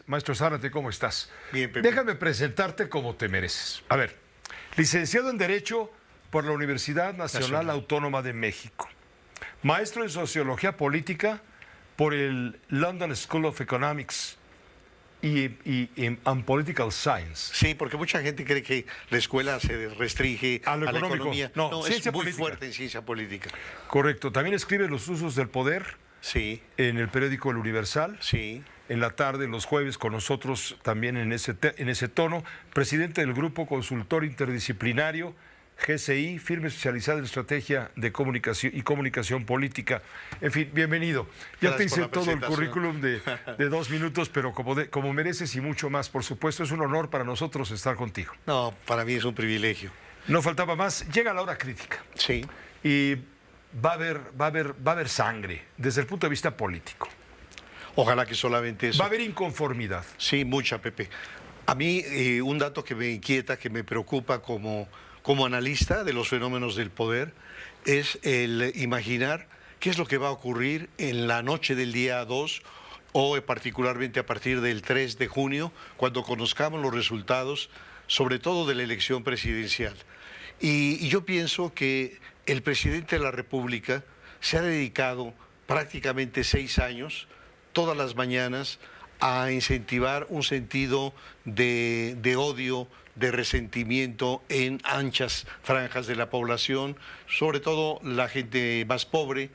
Maestro Zárate, ¿cómo estás? Bien, Pepe. Déjame presentarte como te mereces. A ver, licenciado en Derecho por la Universidad Nacional Autónoma de México. Maestro en Sociología Política por el London School of Economics and Political Science. Sí, porque mucha gente cree que la escuela se restringe A lo la económico. economía. No, es ciencia muy política. fuerte en ciencia política. Correcto. También escribe Los usos del poder Sí, en el periódico El Universal. sí. En la tarde, los jueves, con nosotros también en ese tono. Presidente del Grupo Consultor Interdisciplinario, GCI, firma especializada en estrategia de comunicación y comunicación política. En fin, bienvenido. Ya Gracias te hice por la todo el presentación. currículum de 2 minutos, pero como mereces y mucho más, por supuesto, es un honor para nosotros estar contigo. No, para mí es un privilegio. No faltaba más. Llega la hora crítica Sí, y va a haber sangre desde el punto de vista político. ojalá que solamente eso. Va a haber inconformidad. Sí, mucha, Pepe. A mí un dato que me inquieta, que me preocupa como analista de los fenómenos del poder, es el imaginar qué es lo que va a ocurrir en la noche del día 2 o particularmente a partir del 3 de junio, cuando conozcamos los resultados, sobre todo de la elección presidencial. Y yo pienso que el presidente de la República se ha dedicado prácticamente 6 años, todas las mañanas, a incentivar un sentido de odio, de resentimiento en anchas franjas de la población, sobre todo la gente más pobre,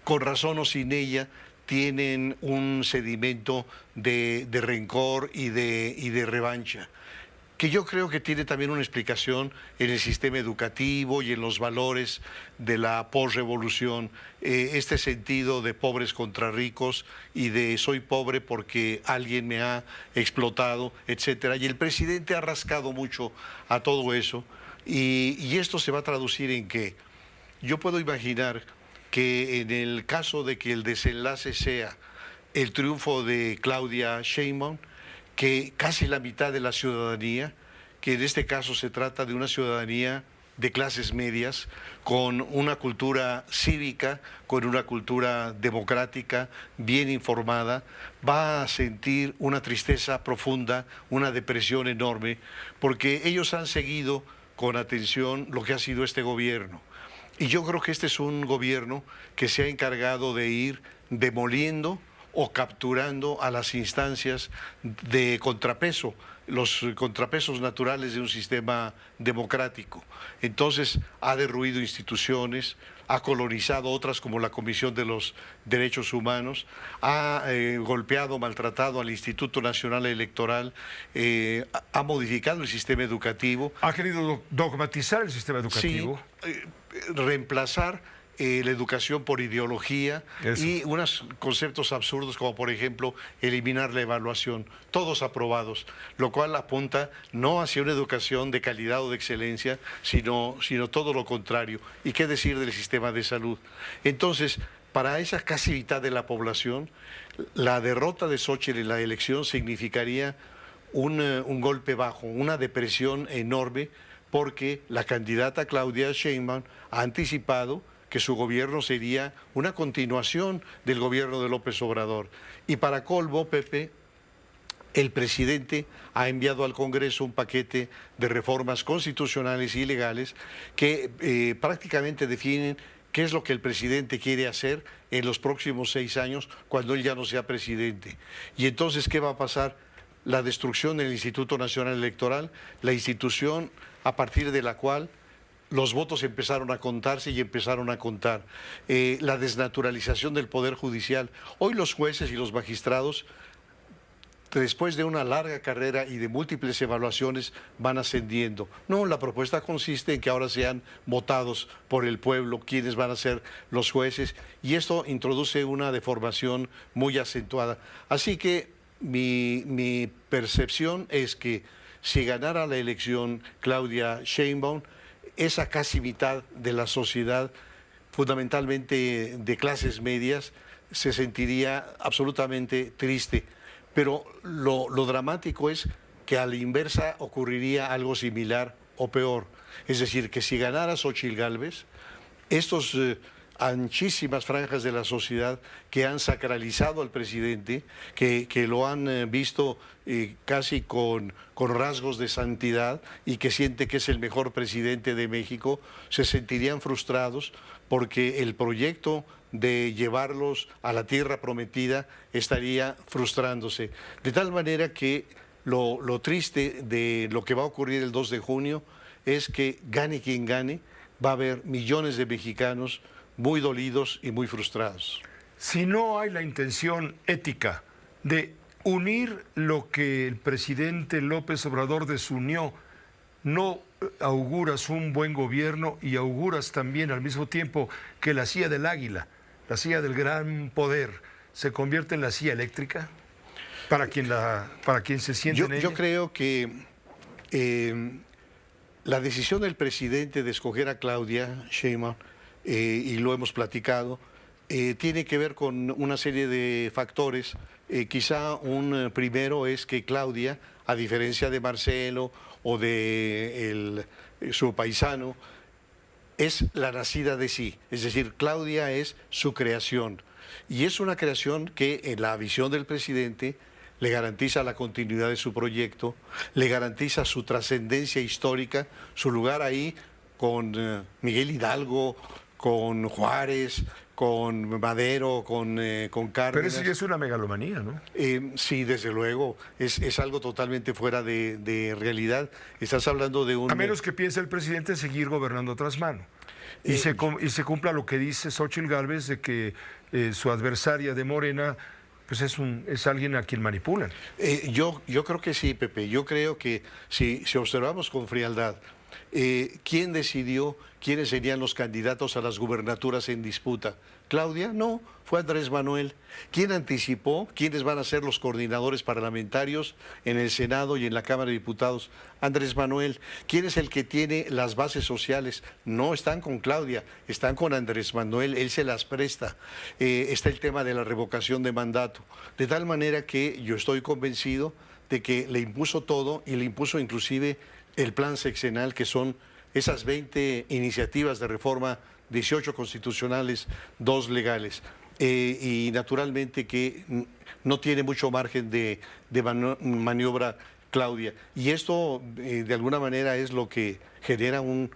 con razón o sin ella, tienen un sedimento de rencor y de revancha, que yo creo que tiene también una explicación en el sistema educativo y en los valores de la posrevolución, este sentido de pobres contra ricos y de soy pobre porque alguien me ha explotado, etcétera. Y el presidente ha rascado mucho a todo eso, y esto se va a traducir en que yo puedo imaginar que en el caso de que el desenlace sea el triunfo de Claudia Sheinbaum, que casi la mitad de la ciudadanía, que en este caso se trata de una ciudadanía de clases medias, con una cultura cívica, con una cultura democrática, bien informada, va a sentir una tristeza profunda, una depresión enorme, porque ellos han seguido con atención lo que ha sido este gobierno. Y yo creo que este es un gobierno que se ha encargado de ir demoliendo o capturando a las instancias de contrapeso, los contrapesos naturales de un sistema democrático. Entonces ha derruido instituciones, ha colonizado otras como la Comisión de los Derechos Humanos, ha golpeado, maltratado al Instituto Nacional Electoral, ha modificado el sistema educativo. Ha querido dogmatizar el sistema educativo. Sí, reemplazar la educación por ideología. Eso. Y unos conceptos absurdos como por ejemplo eliminar la evaluación, todos aprobados, lo cual apunta no hacia una educación de calidad o de excelencia, sino todo lo contrario. ¿Y qué decir del sistema de salud? Entonces, para esa casi mitad de la población, la derrota de Xóchitl en la elección significaría un golpe bajo, una depresión enorme, porque la candidata Claudia Sheinbaum ha anticipado que su gobierno sería una continuación del gobierno de López Obrador. Y para colmo, Pepe, el presidente ha enviado al Congreso un paquete de reformas constitucionales y legales que prácticamente definen qué es lo que el presidente quiere hacer en los próximos 6 años cuando él ya no sea presidente. Y entonces, ¿qué va a pasar? La destrucción del Instituto Nacional Electoral, la institución a partir de la cual los votos empezaron a contarse y empezaron a contar. La desnaturalización del Poder Judicial. Hoy los jueces y los magistrados, después de una larga carrera y de múltiples evaluaciones, van ascendiendo. No, la propuesta consiste en que ahora sean votados por el pueblo quienes van a ser los jueces, y esto introduce una deformación muy acentuada. Así que mi percepción es que si ganara la elección Claudia Sheinbaum, esa casi mitad de la sociedad, fundamentalmente de clases medias, se sentiría absolutamente triste. Pero lo dramático es que a la inversa ocurriría algo similar o peor. Es decir, que si ganara Xóchitl Gálvez, estos anchísimas franjas de la sociedad que han sacralizado al presidente, que lo han visto casi con rasgos de santidad y que siente que es el mejor presidente de México, se sentirían frustrados porque el proyecto de llevarlos a la tierra prometida estaría frustrándose. De tal manera que lo triste de lo que va a ocurrir el 2 de junio es que gane quien gane, va a haber millones de mexicanos muy dolidos y muy frustrados. Si no hay la intención ética de unir lo que el presidente López Obrador desunió, no auguras un buen gobierno y auguras también al mismo tiempo que la silla del águila, la silla del gran poder, se convierte en la silla eléctrica para quien se siente en ella. Yo creo que la decisión del presidente de escoger a Claudia Sheinbaum, y lo hemos platicado, tiene que ver con una serie de factores. Quizá un primero es que Claudia, a diferencia de Marcelo o de su paisano, es la nacida de sí. Es decir, Claudia es su creación. Y es una creación que en la visión del presidente le garantiza la continuidad de su proyecto, le garantiza su trascendencia histórica, su lugar ahí con Miguel Hidalgo, con Juárez, con Madero, con Cárdenas. Pero eso ya es una megalomanía, ¿no? Sí, desde luego, es algo totalmente fuera de realidad. Estás hablando de un... A menos que piense el presidente seguir gobernando tras mano. Y se cumpla lo que dice Xóchitl Gálvez de que su adversaria de Morena pues es alguien a quien manipulan. Yo creo que sí, Pepe. Yo creo que si observamos con frialdad, ¿quién decidió quiénes serían los candidatos a las gubernaturas en disputa? ¿Claudia? No, fue Andrés Manuel. ¿Quién anticipó quiénes van a ser los coordinadores parlamentarios en el Senado y en la Cámara de Diputados? Andrés Manuel. ¿Quién es el que tiene las bases sociales? No están con Claudia, están con Andrés Manuel, él se las presta. Está el tema de la revocación de mandato. De tal manera que yo estoy convencido de que le impuso todo y le impuso inclusive el plan sexenal, que son esas 20 iniciativas de reforma, 18 constitucionales, 2 legales. Y naturalmente que no tiene mucho margen de maniobra Claudia. Y esto de alguna manera es lo que genera un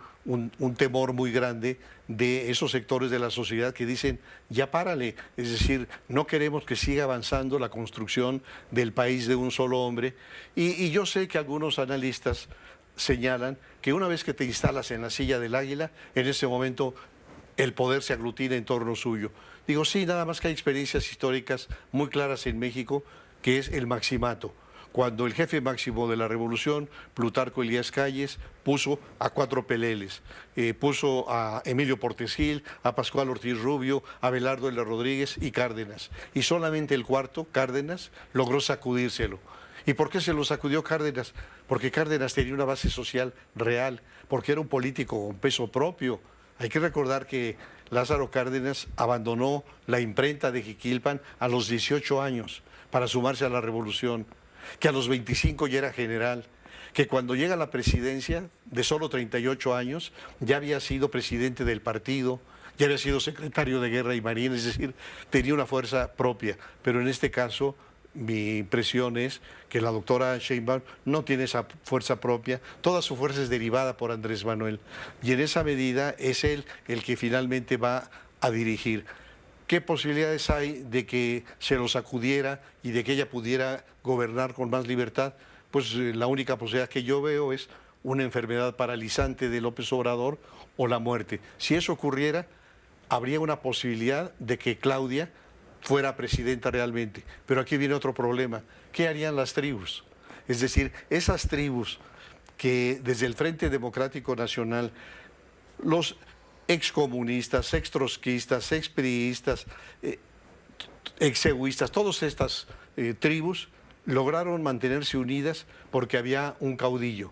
temor muy grande de esos sectores de la sociedad que dicen, ya párale, es decir, no queremos que siga avanzando la construcción del país de un solo hombre. Y yo sé que algunos analistas señalan que una vez que te instalas en la silla del águila, en ese momento el poder se aglutina en torno suyo. Digo, sí, nada más que hay experiencias históricas muy claras en México, que es el maximato. Cuando el jefe máximo de la revolución, Plutarco Elías Calles, puso a 4 peleles, puso a Emilio Portes Gil, a Pascual Ortiz Rubio, a Abelardo L. Rodríguez y Cárdenas. Y solamente el cuarto, Cárdenas, logró sacudírselo. ¿Y por qué se lo sacudió Cárdenas? Porque Cárdenas tenía una base social real, porque era un político con peso propio. Hay que recordar que Lázaro Cárdenas abandonó la imprenta de Jiquilpan a los 18 años para sumarse a la revolución, que a los 25 ya era general, que cuando llega a la presidencia de solo 38 años ya había sido presidente del partido, ya había sido secretario de Guerra y Marina, es decir, tenía una fuerza propia, pero en este caso mi impresión es que la doctora Sheinbaum no tiene esa fuerza propia, toda su fuerza es derivada por Andrés Manuel y en esa medida es él el que finalmente va a dirigir. ¿Qué posibilidades hay de que se lo sacudiera y de que ella pudiera gobernar con más libertad? Pues la única posibilidad que yo veo es una enfermedad paralizante de López Obrador o la muerte. Si eso ocurriera, habría una posibilidad de que Claudia fuera presidenta realmente. Pero aquí viene otro problema. ¿Qué harían las tribus? Es decir, esas tribus que desde el Frente Democrático Nacional, los excomunistas, extrotskistas, expriistas, exeguistas, todas estas tribus lograron mantenerse unidas porque había un caudillo,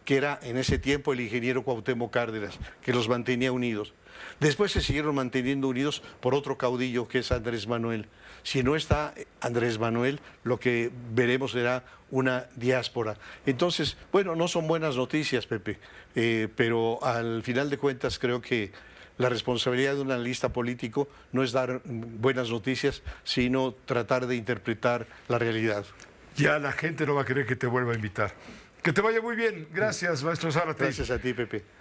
que era en ese tiempo el ingeniero Cuauhtémoc Cárdenas, que los mantenía unidos. Después se siguieron manteniendo unidos por otro caudillo que es Andrés Manuel. Si no está Andrés Manuel, lo que veremos será una diáspora. Entonces, bueno, no son buenas noticias, Pepe, pero al final de cuentas creo que La responsabilidad de un analista político no es dar buenas noticias, sino tratar de interpretar la realidad. Ya la gente no va a querer que te vuelva a invitar. Que te vaya muy bien. Gracias, maestro Zárate. Gracias a ti, Pepe.